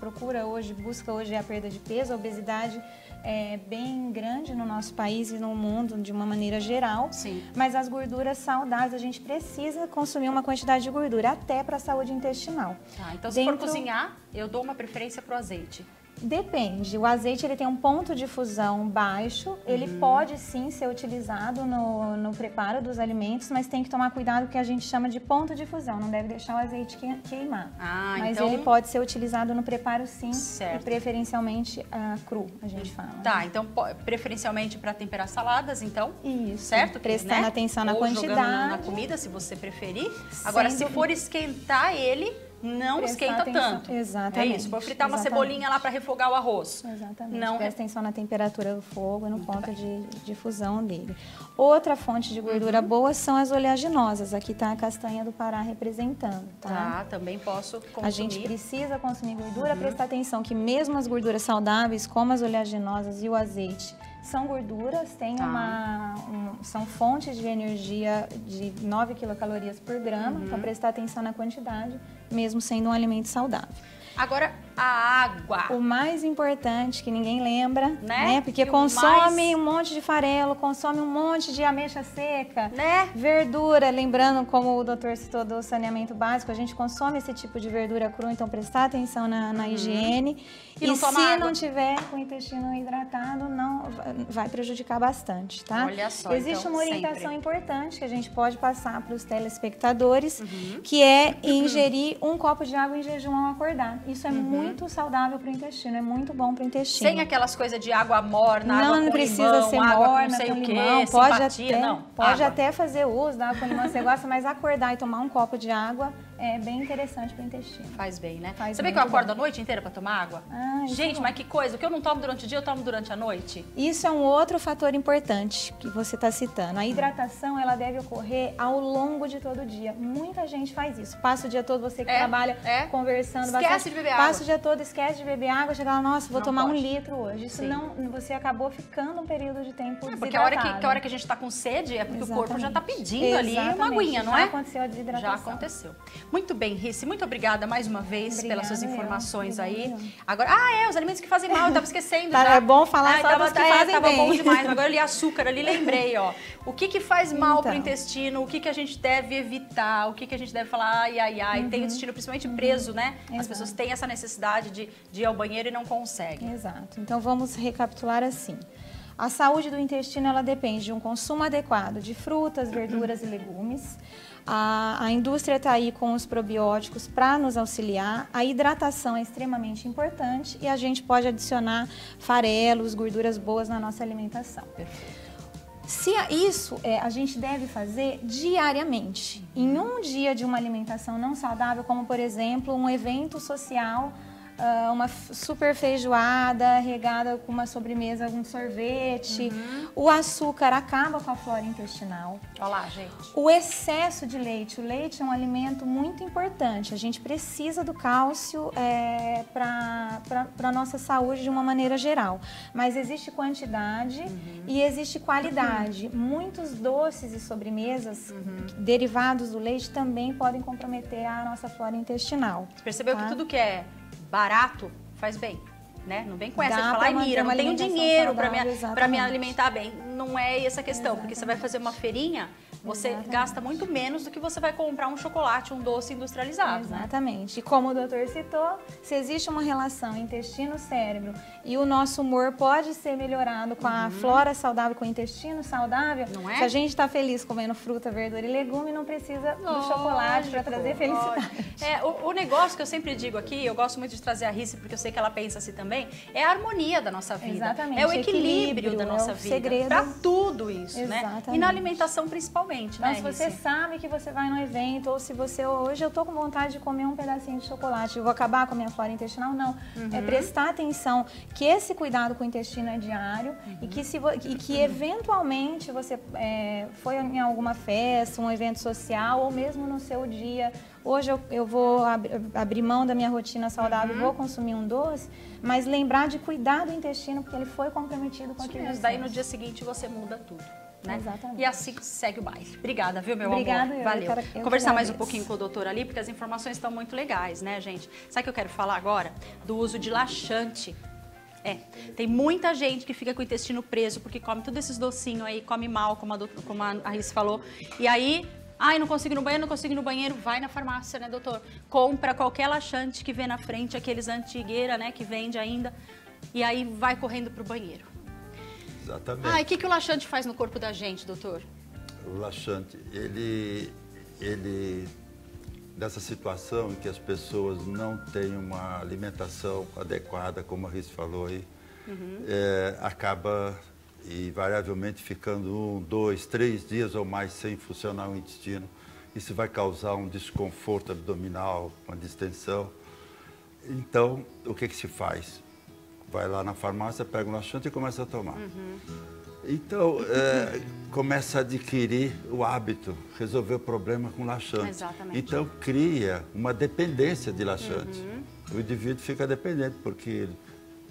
busca hoje é a perda de peso, a obesidade é bem grande no nosso país e no mundo de uma maneira geral. Sim. Mas as gorduras saudáveis, a gente precisa consumir uma quantidade de gordura, até para a saúde intestinal. Tá, então se for cozinhar, eu dou uma preferência pro azeite. Depende. O azeite ele tem um ponto de fusão baixo. Ele pode sim ser utilizado no preparo dos alimentos, mas tem que tomar cuidado porque a gente chama de ponto de fusão. Não deve deixar o azeite queimar. Mas então... ele pode ser utilizado no preparo sim, certo. E preferencialmente cru, a gente fala. Tá, então preferencialmente para temperar saladas, então. Isso. Certo? Prestando atenção na ou quantidade. Jogando na comida, se você preferir. Agora, se for esquentar ele, não esquenta tanto. Exatamente. É isso. Vou fritar uma cebolinha lá para refogar o arroz. Exatamente. Não presta atenção na temperatura do fogo e no ponto de fusão dele. Outra fonte de gordura boa são as oleaginosas. Aqui está a castanha do Pará representando, tá? Tá, também posso consumir. A gente precisa consumir gordura, prestar atenção que mesmo as gorduras saudáveis, como as oleaginosas e o azeite, são gorduras, são fontes de energia de 9 quilocalorias por grama, então prestar atenção na quantidade, mesmo sendo um alimento saudável. Agora, a água. O mais importante, que ninguém lembra, né? Porque E consome um monte de farelo, consome um monte de ameixa seca, né? Verdura, lembrando, como o doutor citou do saneamento básico, a gente consome esse tipo de verdura crua, então prestar atenção na higiene. E se não tiver com o intestino hidratado, não vai prejudicar bastante, tá? Olha só, existe então, uma orientação sempre importante que a gente pode passar para os telespectadores, que é ingerir 1 copo de água em jejum ao acordar. Isso é muito saudável para o intestino, é muito bom para o intestino. Sem aquelas coisas de água morna, água com não precisa limão, ser água morna, com não sei com o quê, limão. simpatia, não. Pode Água. até fazer uso da água com limão, você gosta, mas acordar e tomar 1 copo de água é bem interessante para o intestino. Faz bem, né? Faz Sabia que eu muito acordo bem. a noite inteira para tomar água? Ah, isso Gente, é bom. mas que coisa. O que eu não tomo durante o dia, eu tomo durante a noite. Isso é um outro fator importante que você está citando. A hidratação, ela deve ocorrer ao longo de todo o dia. Muita gente faz isso. Passa o dia todo, você que trabalha conversando Esquece bastante. de beber água. Passa o dia todo, esquece de beber água, chega lá, nossa, vou Não tomar pode. 1 litro hoje. Isso Sim. não, você acabou ficando um período de tempo Porque a hora desidratado. que a gente tá com sede é porque o corpo já tá Exatamente. pedindo ali uma Exatamente. aguinha, não Já é? aconteceu a desidratação. Já aconteceu. Muito bem, Rice, muito obrigada mais uma vez Obrigada, pelas suas informações aí. Obrigada. Agora, os alimentos que fazem mal, eu tava esquecendo Tá, já. é bom falar só dos que fazem tava bem. bom demais, mas agora eu li açúcar ali, lembrei, ó. O que que faz mal pro Então. intestino, o que que a gente deve evitar, o que que a gente deve falar, tem o intestino principalmente preso, né? As Exato. pessoas têm essa necessidade de ir ao banheiro e não conseguem. Exato. Então vamos recapitular assim. A saúde do intestino ela depende de um consumo adequado de frutas, verduras e legumes. A indústria está aí com os probióticos para nos auxiliar. A hidratação é extremamente importante e a gente pode adicionar farelos, gorduras boas na nossa alimentação. Se isso a gente deve fazer diariamente. Em um dia de uma alimentação não saudável, como por exemplo um evento social, uma super feijoada regada com uma sobremesa, algum sorvete. O açúcar acaba com a flora intestinal. Olha lá, gente. O excesso de leite. O leite é um alimento muito importante. A gente precisa do cálcio para a nossa saúde de uma maneira geral. Mas existe quantidade e existe qualidade. Muitos doces e sobremesas derivados do leite também podem comprometer a nossa flora intestinal. Você percebeu tá? que tudo que é barato faz bem, né? Não vem com essa Dá de falar, pra ai, manter Mira, uma não tenho alimentação dinheiro saudável, para me exatamente. alimentar bem. Não é essa a questão, porque você vai fazer uma feirinha, você Exatamente. gasta muito menos do que você vai comprar um chocolate, um doce industrializado, né? Exatamente. E como o doutor citou, se existe uma relação intestino-cérebro e o nosso humor pode ser melhorado com a flora saudável, com o intestino saudável, Não é? se a gente está feliz comendo fruta, verdura e legume, não precisa do chocolate para trazer felicidade. O negócio que eu sempre digo aqui, eu gosto muito de trazer a Rice, porque eu sei que ela pensa assim também, é a harmonia da nossa vida. Exatamente. É o equilíbrio Equilíbrio, da nossa é o vida. segredo. Pra tudo isso, né? Exatamente. E na alimentação principalmente, Então, né, se você Rice? sabe que você vai no evento, ou se você, hoje eu tô com vontade de comer um pedacinho de chocolate, eu vou acabar com a minha flora intestinal, não. É prestar atenção que esse cuidado com o intestino é diário e que eventualmente você foi em alguma festa, um evento social, ou mesmo no seu dia, hoje eu vou abrir mão da minha rotina saudável, vou consumir um doce, mas lembrar de cuidar do intestino, porque ele foi comprometido com aquele Daí no excesso. dia seguinte você muda tudo. Né? Exatamente. E assim segue o baile. Obrigada, viu, meu Obrigada, amor? eu Valeu. que Conversar mais um agradeço. pouquinho com o doutor ali, porque as informações estão muito legais, né, gente? Sabe o que eu quero falar agora? Do uso de laxante. Tem muita gente que fica com o intestino preso, porque come todos esses docinhos aí, come mal, como a Rice falou. E aí, não consigo ir no banheiro, não consigo ir no banheiro, vai na farmácia, né, doutor? Compra qualquer laxante que vê na frente, aqueles antigueira, né, que vende ainda, e aí vai correndo pro banheiro. Exatamente. O que o laxante faz no corpo da gente, doutor? O laxante, ele dessa situação em que as pessoas não têm uma alimentação adequada, como a Rice falou aí, acaba invariavelmente ficando 1, 2, 3 dias ou mais sem funcionar o intestino. Isso vai causar um desconforto abdominal, uma distensão. Então, o que se faz? Vai lá na farmácia, pega um laxante e começa a tomar. Então, começa a adquirir o hábito, resolver o problema com laxante. Exatamente. Então, cria uma dependência de laxante. O indivíduo fica dependente, porque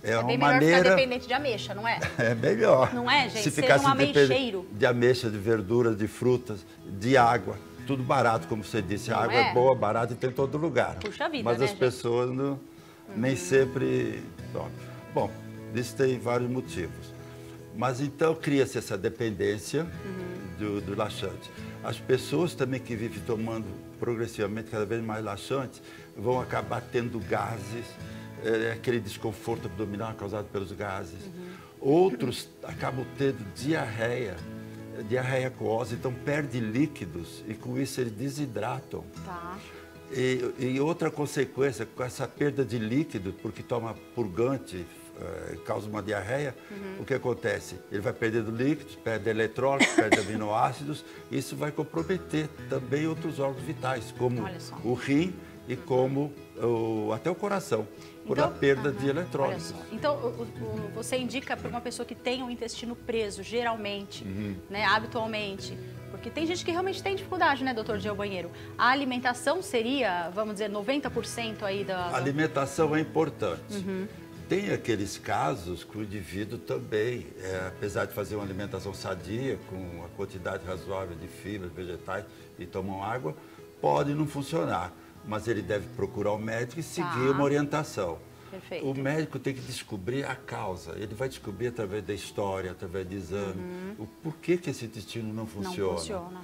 é uma bem melhor maneira... ficar dependente de ameixa, não é? É melhor. Não é, gente? Se Seja ficasse um dependente ameixeiro. de ameixa, de verduras, de frutas, de água, tudo barato, como você disse. A Não água é? é boa, barata e tem em todo lugar. Puxa vida, Mas né, as gente? pessoas nem sempre tomam. Bom, isso tem vários motivos. Mas então cria-se essa dependência do laxante. As pessoas também que vivem tomando progressivamente cada vez mais laxante vão acabar tendo gases, aquele desconforto abdominal causado pelos gases. Outros acabam tendo diarreia aquosa, então perde líquidos e com isso eles desidratam. Tá. E outra consequência, com essa perda de líquido, porque toma purgante, causa uma diarreia, o que acontece? Ele vai perdendo líquidos, perde eletrólitos, perde aminoácidos, isso vai comprometer também outros órgãos vitais, como o rim e como até o coração, por a perda de eletrólitos. Então, você indica para uma pessoa que tem o intestino preso, geralmente, né, habitualmente, porque tem gente que realmente tem dificuldade, né, doutor, de ir ao banheiro. A alimentação seria, vamos dizer, 90% aí da... A alimentação é importante. Tem aqueles casos que o indivíduo também, apesar de fazer uma alimentação sadia, com uma quantidade razoável de fibras, vegetais e tomam água, pode não funcionar. Mas ele deve procurar o médico e seguir uma orientação. Perfeito. O médico tem que descobrir a causa. Ele vai descobrir através da história, através de exame, o porquê que esse intestino não funciona. Não funciona.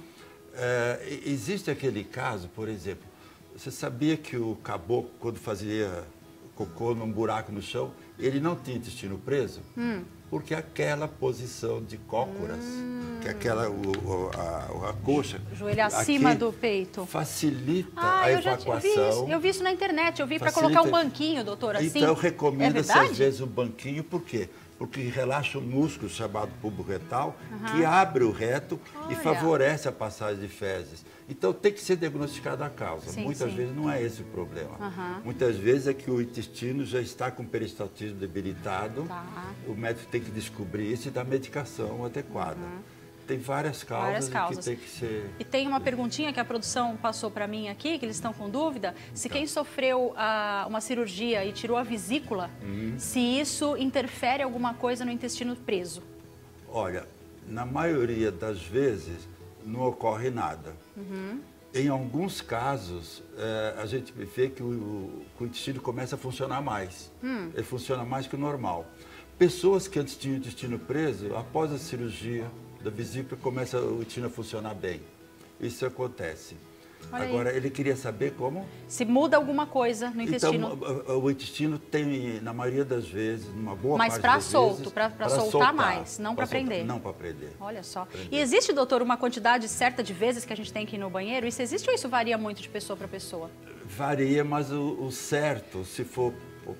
Existe aquele caso, por exemplo, você sabia que o caboclo, quando fazia cocô num buraco no chão, ele não tinha intestino preso? Porque aquela posição de cócoras, que é aquela, a coxa... Joelho acima do peito. Facilita a evacuação. Eu vi isso na internet, eu vi para colocar um banquinho, doutor, assim. Então, recomenda-se às vezes um banquinho, por quê? Porque relaxa um músculo chamado bulbo retal, que abre o reto e favorece a passagem de fezes. Então, tem que ser diagnosticada a causa. Muitas vezes não é esse o problema. Muitas vezes é que o intestino já está com o peristaltismo debilitado. O médico tem que descobrir isso e dar medicação adequada. Tem várias causas que tem que ser... E tem uma perguntinha que a produção passou para mim aqui, que eles estão com dúvida, se quem sofreu uma cirurgia e tirou a vesícula, se isso interfere alguma coisa no intestino preso. Olha, na maioria das vezes não ocorre nada. Em alguns casos, a gente vê que o intestino começa a funcionar mais. Ele funciona mais que o normal. Pessoas que antes tinham o intestino preso, após a cirurgia da vesícula, começa o intestino a funcionar bem. Isso acontece. Agora, ele queria saber como... Se muda alguma coisa no intestino. Então, o intestino tem, na maioria das vezes, numa boa parte das vezes... Mas para soltar mais, não para prender. Não para prender. Olha só. E existe, doutor, uma quantidade certa de vezes que a gente tem que ir no banheiro? Isso existe ou isso varia muito de pessoa para pessoa? Varia, mas o certo, se for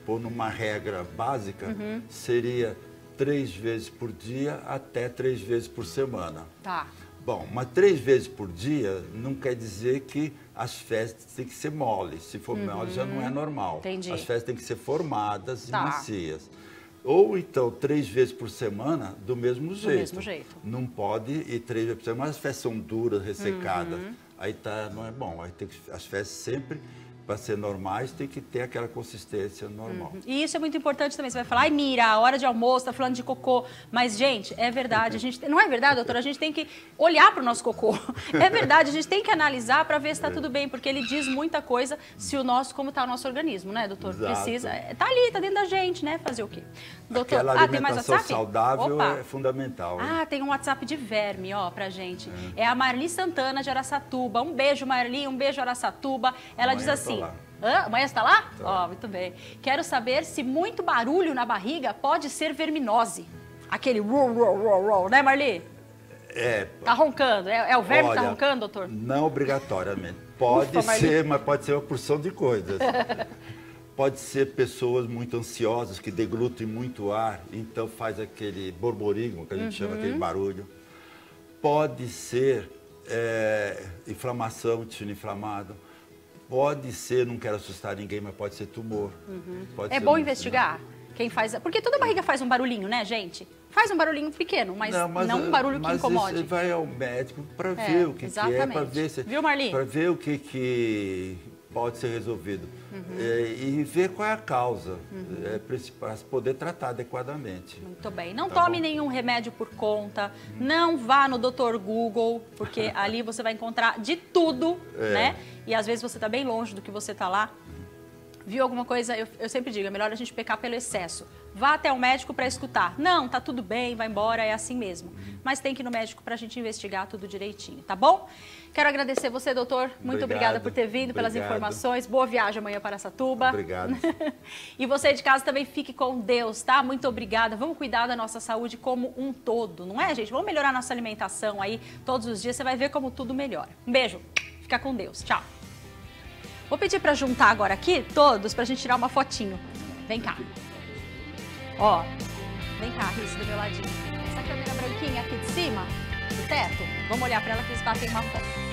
pôr numa regra básica, seria 3 vezes por dia até 3 vezes por semana. Tá. Bom, mas 3 vezes por dia não quer dizer que as fezes têm que ser moles. Se for mole, já não é normal. Entendi. As fezes têm que ser formadas e macias. Ou então 3 vezes por semana, do mesmo jeito. Do mesmo jeito. Não pode ir 3 vezes por semana, as fezes são duras, ressecadas. Aí não é bom. Aí tem que, as fezes sempre... Para ser normais, tem que ter aquela consistência normal. E isso é muito importante também. Você vai falar, ai, Mira, a hora de almoço, tá falando de cocô. Mas, gente, é verdade. Não é verdade, doutora? A gente tem que olhar para o nosso cocô. É verdade, a gente tem que analisar para ver se está tudo bem, porque ele diz muita coisa se o nosso, como está o nosso organismo, né, doutor? Exato. Precisa. Tá ali, tá dentro da gente, né? Fazer o quê? Doutor, aquela alimentação tem mais WhatsApp? saudável é fundamental. Hein? Tem um WhatsApp de verme, ó, pra gente. É a Marli Santana de Araçatuba. Um beijo, Marli, um beijo, Araçatuba. Ela diz assim... Amanhã está lá? Ó, muito bem. Quero saber se muito barulho na barriga pode ser verminose. Aquele roll, né, Marli? Tá roncando. É o verme que tá roncando, doutor? Não obrigatoriamente. Pode ser, mas pode ser uma porção de coisas. Pode ser pessoas muito ansiosas, que deglutem muito ar, então faz aquele borborismo, que a gente chama aquele barulho. Pode ser inflamação, intestino inflamado. Pode ser, não quero assustar ninguém, mas pode ser tumor. É bom investigar quem faz... Porque toda barriga faz um barulhinho, né, gente? Faz um barulhinho pequeno, mas não um barulho que incomode. Mas você vai ao médico para ver o que é, para ver se... Viu, Marli? Para ver o que pode ser resolvido. E ver qual é a causa, para poder tratar adequadamente. Muito bem. Não tome nenhum remédio por conta, não vá no Dr. Google, porque ali você vai encontrar de tudo, né? E às vezes você está bem longe do que você está lá. Viu alguma coisa? Eu sempre digo, é melhor a gente pecar pelo excesso. Vá até o médico para escutar. Não, tá tudo bem, vai embora, é assim mesmo. Mas tem que ir no médico para a gente investigar tudo direitinho, tá bom? Quero agradecer você, doutor. Muito obrigada por ter vindo, pelas informações. Boa viagem amanhã para Araçatuba. Obrigado. E você de casa também fique com Deus, tá? Muito obrigada. Vamos cuidar da nossa saúde como um todo, não é, gente? Vamos melhorar nossa alimentação aí todos os dias. Você vai ver como tudo melhora. Um beijo. Fica com Deus. Tchau. Vou pedir para juntar agora aqui todos para a gente tirar uma fotinho. Vem cá. Ó, vem cá, Rice, do meu ladinho. Essa câmera branquinha aqui de cima, do teto, vamos olhar para ela que eles batem uma foto.